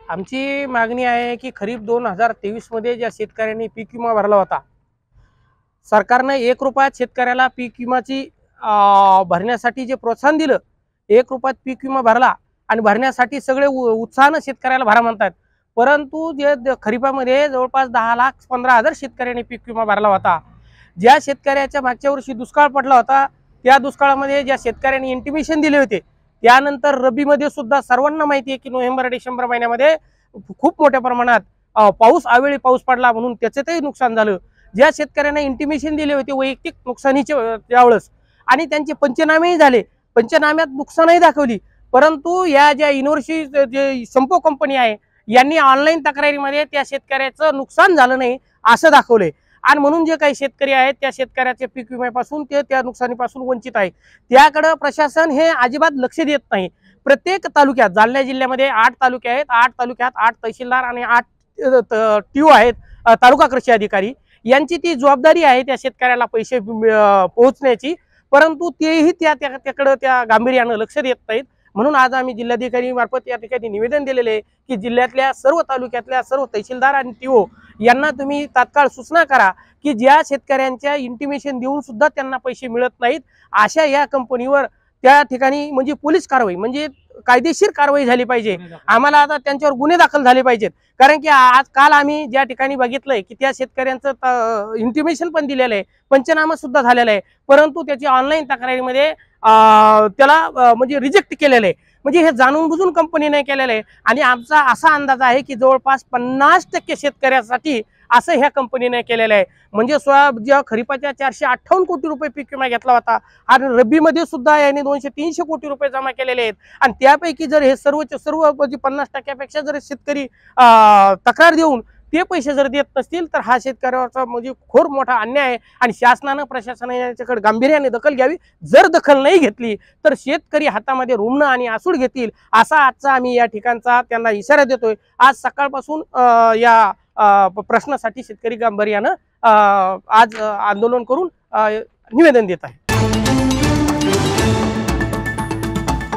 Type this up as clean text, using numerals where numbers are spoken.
आमची मागणी आहे की खरीप 2023 मध्ये ज्या शेतकऱ्यांनी पीक विमा भरला होता, सरकारने 1 रुपयात शेतकऱ्याला पीक विमाची भरण्यासाठी जे प्रोत्साहन दिलं, 1 रुपयात पीक विमा भरला आणि भरण्यासाठी सगळे उत्साहानं शेतकऱ्याला भरा म्हणतात. परंतु जे खरीपामध्ये जवळपास 10,15,000 शेतकऱ्यांनी पीक विमा भरला होता. ज्या शेतकऱ्याच्या मागच्या वर्षी दुष्काळ पडला होता, त्या दुष्काळामध्ये ज्या शेतकऱ्यांनी इंटिमेशन दिले होते, त्यानंतर रब्बीमध्ये सुद्धा सर्वांना माहिती आहे की नोव्हेंबर-डिसेंबर महिन्यामध्ये खूप मोठ्या प्रमाणात पाऊस अवेळी पाऊस पडला, म्हणून त्याचंही नुकसान झालं. ज्या शेतकऱ्यांना इंटिमेशन दिले होते वैयक्तिक नुकसानीचे त्यावेळेस आणि त्यांचे पंचनामेही झाले, पंचनाम्यात नुकसानही दाखवली, परंतु या ज्या युनिव्हर्सिटी जे संपो कंपनी आहे यांनी ऑनलाईन तक्रारीमध्ये त्या शेतकऱ्याचं नुकसान झालं नाही असं दाखवलंय. आणि म्हणून जे काही शेतकरी आहेत त्या शेतकऱ्याच्या पीक विम्यापासून ते त्या नुकसानीपासून वंचित आहे. त्याकडे प्रशासन हे अजिबात लक्ष देत नाही. प्रत्येक तालुक्यात, जालना जिल्ह्यामध्ये 8 तालुके आहेत, 8 तालुक्यात 8 तहसीलदार आणि 8 टीओ आहेत, तालुका कृषी अधिकारी. यांची ती जबाबदारी आहे त्या शेतकऱ्याला पैसे पोहोचण्याची, परंतु तेही त्याकडे त्या गांभीर्यानं लक्ष देत नाहीत. म्हणून आज आम्ही जिल्हाधिकारी मार्फत या ठिकाणी निवेदन दिलेले आहे की जिल्ह्यातल्या सर्व तालुक्यातल्या सर्व तहसीलदार आणि टीओ यांना तुम्ही तात्काळ सूचना करा की ज्या शेतकऱ्यांच्या इंटिमेशन देऊन सुद्धा त्यांना पैसे मिळत नाहीत, अशा या कंपनीवर त्या ठिकाणी म्हणजे पोलीस कारवाई, म्हणजे कायदेशीर कारवाई झाली पाहिजे. आम्हाला आता त्यांच्यावर गुन्हे दाखल झाले पाहिजेत. कारण की आज काल आम्ही ज्या ठिकाणी बघितलंय की त्या शेतकऱ्यांचं इंटिमेशन पण दिलेलं आहे, पंचनामा सुद्धा झालेला आहे, परंतु त्याची ऑनलाईन तक्रारीमध्ये त्याला म्हणजे रिजेक्ट केलेलं आहे. म्हणजे हे जाणून बुजून कंपनीने केलेलं आहे. आणि आमचा असा अंदाज आहे की जवळपास 50% शेतकऱ्यासाठी असं ह्या कंपनीने केलेलं आहे. म्हणजे ज्या खरीपाच्या 458 कोटी रुपये पीक विमा घेतला होता आणि रब्बीमध्ये सुद्धा याने 200-300 कोटी रुपये जमा केलेले आहेत. आणि त्यापैकी जर हे सर्वचे सर्व म्हणजे 50% जर शेतकरी तक्रार देऊन ते पैसे जर देत नसतील तर हा शेतकऱ्याचा म्हणजे खोर मोठा अन्याय आहे. आणि शासनानं प्रशासनाने याच्याकडे गांभीर्याने दखल घ्यावी. जर दखल नाही घेतली तर शेतकरी हातामध्ये रुमणं आणि आसूड घेतील, असा आजचा आम्ही या ठिकाणचा त्यांना इशारा देतोय. आज सकाळपासून या प्रश्नासाठी शेतकरी गांभीर्यानं आज आंदोलन करून निवेदन देत आहे.